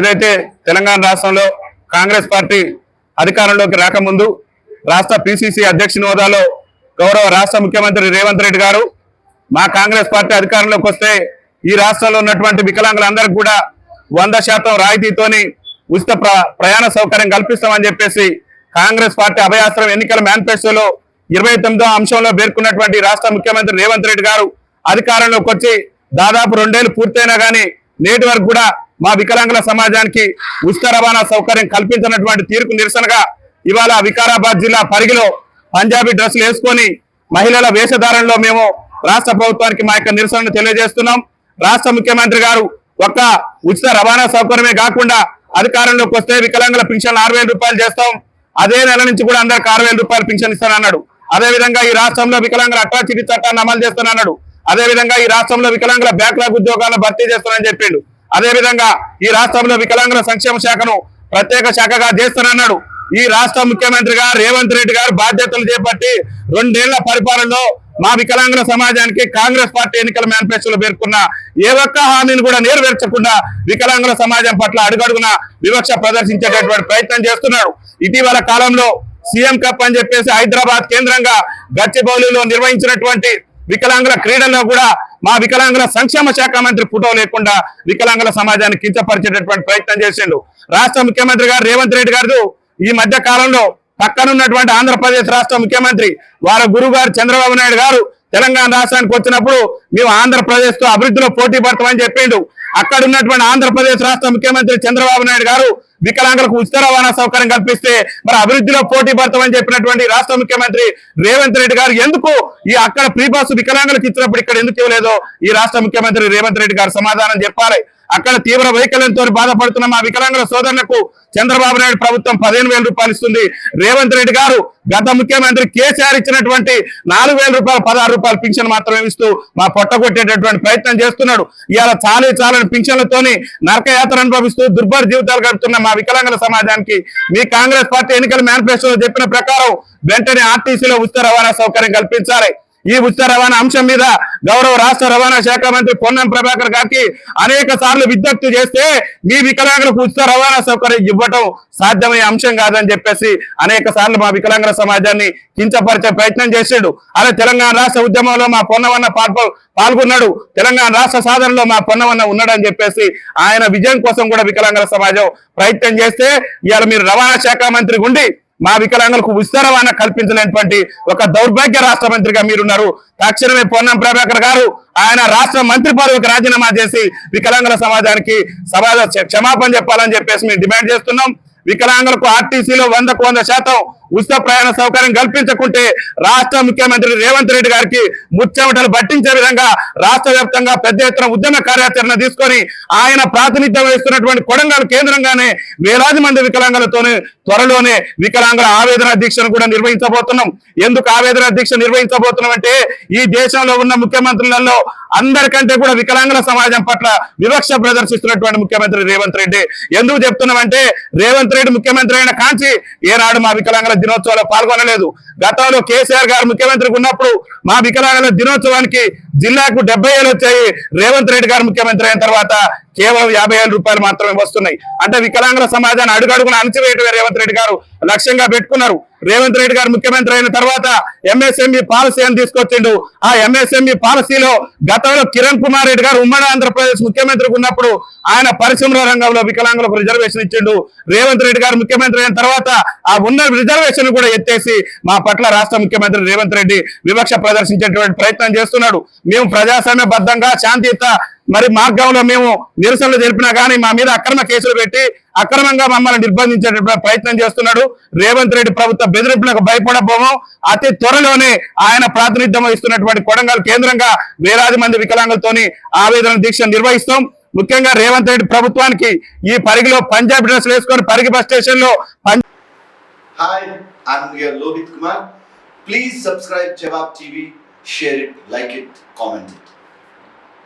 ఏదైతే తెలంగాణ రాష్ట్రంలో కాంగ్రెస్ పార్టీ అధికారంలోకి రాకముందు రాష్ట్ర పిసిసి అధ్యక్షుని హోదాలో గౌరవ రాష్ట్ర ముఖ్యమంత్రి రేవంత్ రెడ్డి గారు మా కాంగ్రెస్ పార్టీ అధికారంలోకి వస్తే ఈ రాష్ట్రంలో ఉన్నటువంటి వికలాంగులందరికీ కూడా 100% రాయితీతోని ఉచిత ప్రయాణ సౌకర్యం కల్పిస్తామని చెప్పేసి కాంగ్రెస్ పార్టీ అభయాస్త్రం ఎన్నికల మేనిఫెస్టోలో 29వ అంశంలో పేర్కొన్నటువంటి రాష్ట్ర ముఖ్యమంత్రి రేవంత్ రెడ్డి గారు అధికారంలోకి వచ్చి దాదాపు 2 ఏళ్లు పూర్తయినా కానీ నేటి వరకు కూడా మా వికలాంగుల సమాజానికి ఉచిత రవాణా సౌకర్యం కల్పించినటువంటి తీరుకు నిరసనగా ఇవాళ వికారాబాద్ జిల్లా పరిగిలో పంజాబీ డ్రెస్సులు వేసుకొని మహిళల వేషధారణలో మేము రాష్ట్ర ప్రభుత్వానికి మా యొక్క నిరసనను తెలియజేస్తున్నాం. రాష్ట్ర ముఖ్యమంత్రి గారు ఒక్క ఉచిత రవాణా సౌకర్యమే కాకుండా అధికారంలోకి వస్తే వికలాంగుల పింఛన్ 6,000 రూపాయలు చేస్తాం, అదే నెల నుంచి కూడా అందరికి 6,000 రూపాయలు పింఛన్ ఇస్తానన్నాడు. అదేవిధంగా ఈ రాష్ట్రంలో వికలాంగుల అట్రాసిటీ చట్టాన్ని అమలు చేస్తానన్నాడు. అదేవిధంగా ఈ రాష్ట్రంలో వికలాంగుల బ్యాక్లాగ్ ఉద్యోగాలను భర్తీ చేస్తానని చెప్పిండు. అదేవిధంగా ఈ రాష్ట్రంలో వికలాంగుల సంక్షేమ శాఖను ప్రత్యేక శాఖగా చేస్తానన్నాడు. ఈ రాష్ట్ర ముఖ్యమంత్రిగా రేవంత్ రెడ్డి గారు బాధ్యతలు చేపట్టి 2 ఏళ్ల పరిపాలనలో మా వికలాంగుల సమాజానికి కాంగ్రెస్ పార్టీ ఎన్నికల మేనిఫెస్టోలో పేర్కొన్న ఏ ఒక్క హామీని కూడా నెరవేర్చకుండా వికలాంగుల సమాజం పట్ల అడుగడుగున వివక్ష ప్రదర్శించేటటువంటి ప్రయత్నం చేస్తున్నాడు. ఇటీవల కాలంలో సీఎం కప్ అని చెప్పేసి హైదరాబాద్ కేంద్రంగా గచ్చిబౌలిలో నిర్వహించినటువంటి వికలాంగుల క్రీడల్లో కూడా మా వికలాంగుల సంక్షేమ శాఖ మంత్రి ఫోటో లేకుండా వికలాంగుల సమాజాన్ని కించపరిచేటటువంటి ప్రయత్నం చేసిండు. రాష్ట్ర ముఖ్యమంత్రి గారు రేవంత్ రెడ్డి గారు ఈ మధ్య కాలంలో పక్కనున్నటువంటి ఆంధ్రప్రదేశ్ రాష్ట్ర ముఖ్యమంత్రి వారి గురువు గారు చంద్రబాబు నాయుడు గారు తెలంగాణ రాష్ట్రానికి వచ్చినప్పుడు మేము ఆంధ్రప్రదేశ్ తో అభివృద్ధిలో పోటీ పడతామని చెప్పిండు. అక్కడ ఉన్నటువంటి ఆంధ్రప్రదేశ్ రాష్ట్ర ముఖ్యమంత్రి చంద్రబాబు నాయుడు గారు వికలాంగులకు ఉచిత రవాణా సౌకర్యం కల్పిస్తే మరి అభివృద్ధిలో పోటీ పడతామని చెప్పినటువంటి రాష్ట్ర ముఖ్యమంత్రి రేవంత్ రెడ్డి గారు ఎందుకు ఈ అక్కడ ఫ్రీ బస్సు వికలాంగులకు ఇచ్చినప్పుడు ఇక్కడ ఎందుకు ఇవ్వలేదో ఈ రాష్ట్ర ముఖ్యమంత్రి రేవంత్ రెడ్డి గారు సమాధానం చెప్పాలి. అక్కడ తీవ్ర వైకల్యంతో బాధపడుతున్న మా వికలాంగుల సోదరులకు చంద్రబాబు నాయుడు ప్రభుత్వం 15,000 రూపాయలు ఇస్తుంది. రేవంత్ రెడ్డి గారు గత ముఖ్యమంత్రి కేసీఆర్ ఇచ్చినటువంటి 4,000 రూపాయలు 16 రూపాయలు పింఛన్ మాత్రమే ఇస్తూ మా పొట్టగొట్టేటటువంటి ప్రయత్నం చేస్తున్నాడు. ఇవాళ చాలని పింఛన్లతోని నరకయాత్ర అనుభవిస్తూ దుర్భర జీవితాలు గడుపుతున్న మా వికలాంగుల సమాజానికి మీ కాంగ్రెస్ పార్టీ ఎన్నికల మేనిఫెస్టోలో చెప్పిన ప్రకారం వెంటనే ఆర్టీసీలో ఉచిత రవాణా సౌకర్యం కల్పించాలి. ఈ ఉచిత రవాణా అంశం మీద గౌరవ రాష్ట్ర రవాణా శాఖ మంత్రి పొన్నం ప్రభాకర్ గారికి అనేక సార్లు విజ్ఞప్తి చేస్తే మీ వికలాంగులకు ఉచిత రవాణా సౌకర్యం ఇవ్వటం సాధ్యమయ్యే అంశం కాదని చెప్పేసి అనేక సార్లు మా వికలాంగుల సమాజాన్ని కించపరిచే ప్రయత్నం చేసాడు. అదే తెలంగాణ రాష్ట్ర ఉద్యమంలో మా పొన్నవన్న పాల్గొన్నాడు, తెలంగాణ రాష్ట్ర సాధనలో మా పొన్నవన్న ఉన్నాడని చెప్పేసి ఆయన విజయం కోసం కూడా వికలాంగుల సమాజం ప్రయత్నం చేస్తే ఇవాళ మీరు రవాణా శాఖ మంత్రి ఉండి మా వికలాంగులకు ఉచిత రవాణా కల్పించలేనటువంటి ఒక దౌర్భాగ్య రాష్ట్ర మంత్రిగా మీరున్నారు. తక్షణమే పొన్నం ప్రభాకర్ గారు ఆయన రాష్ట్ర మంత్రి పదవికి రాజీనామా చేసి వికలాంగుల సమాజానికి క్షమాపణ చెప్పాలని చెప్పేసి మేము డిమాండ్ చేస్తున్నాం. వికలాంగులకు ఆర్టీసీలో 100% ఉచిత ప్రయాణ సౌకర్యం కల్పించకుంటే రాష్ట్ర ముఖ్యమంత్రి రేవంత్ రెడ్డి గారికి ముచ్చెమటలు పట్టించే విధంగా రాష్ట్ర వ్యాప్తంగా పెద్ద ఎత్తున ఉద్యమ కార్యాచరణ తీసుకొని ఆయన ప్రాతినిధ్యం వహిస్తున్నటువంటి కొడంగల్ కేంద్రంగానే వేలాది మంది వికలాంగులతోనే త్వరలోనే వికలాంగుల ఆవేదన దీక్షను కూడా నిర్వహించబోతున్నాం. ఎందుకు ఆవేదన దీక్ష నిర్వహించబోతున్నాం అంటే ఈ దేశంలో ఉన్న ముఖ్యమంత్రులలో అందరికంటే కూడా వికలాంగుల సమాజం పట్ల వివక్ష ప్రదర్శిస్తున్నటువంటి ముఖ్యమంత్రి రేవంత్ రెడ్డి. ఎందుకు చెప్తున్నామంటే రేవంత్ రెడ్డి ముఖ్యమంత్రి అయిన కాంచి ఏనాడు మా వికలాంగుల దినోత్సవంలో పాల్గొనలేదు. గతంలో కేసీఆర్ గారు ముఖ్యమంత్రిగా ఉన్నప్పుడు మా వికలాంగుల దినోత్సవానికి జిల్లాకు 70 ఏళ్ళు వచ్చాయి. రేవంత్ రెడ్డి గారు ముఖ్యమంత్రి అయిన తర్వాత కేవలం 50,000 రూపాయలు మాత్రమే వస్తున్నాయి. అంటే వికలాంగుల సమాజాన్ని అడుగడుగున అణచివేయటమే రేవంత్ రెడ్డి గారు లక్ష్యంగా పెట్టుకున్నారు. రేవంత్ రెడ్డి గారు ముఖ్యమంత్రి అయిన తర్వాత ఎంఎస్ఎంఈ పాలసీ అని తీసుకొచ్చిండు. ఆ ఎంఎస్ఎంఈ పాలసీలో గతంలో కిరణ్ కుమార్ రెడ్డి గారు ఉమ్మడి ఆంధ్రప్రదేశ్ ముఖ్యమంత్రిగా ఉన్నప్పుడు ఆయన పరిశ్రమల రంగంలో వికలాంగులకు రిజర్వేషన్ ఇచ్చిండు. రేవంత్ రెడ్డి గారు ముఖ్యమంత్రి అయిన తర్వాత ఆ ఉన్న రిజర్వేషన్ కూడా ఎత్తేసి మా పట్ల రాష్ట్ర ముఖ్యమంత్రి రేవంత్ రెడ్డి వివక్ష ప్రదర్శించేటువంటి ప్రయత్నం చేస్తున్నాడు. మేము ప్రజాస్వామ్యబద్ధంగా శాంతియుత మార్గంలో మేము నిరసనలు జరిపినా కానీ మా మీద అక్రమ కేసులు పెట్టి అక్రమంగా మమ్మల్ని నిర్బంధించేటటువంటి ప్రయత్నం చేస్తున్నాడు. రేవంత్ రెడ్డి ప్రభుత్వ బెదిరింపులకు భయపడబోము. అతి త్వరలోనే ఆయన ప్రాతినిధ్యం వహిస్తున్నటువంటి కొడంగల్ కేంద్రంగా వేలాది మంది వికలాంగులతోని ఆవేదన దీక్ష నిర్వహిస్తాం. ముఖ్యంగా రేవంత్ రెడ్డి ప్రభుత్వానికి ఈ పరిగిలో పంజాబ్ డ్రెస్ వేసుకొని పరిగి బస్ స్టేషన్ లో Hi, I'm here Lohit Kumar. Please subscribe Jawab TV, share it, like it, comment it.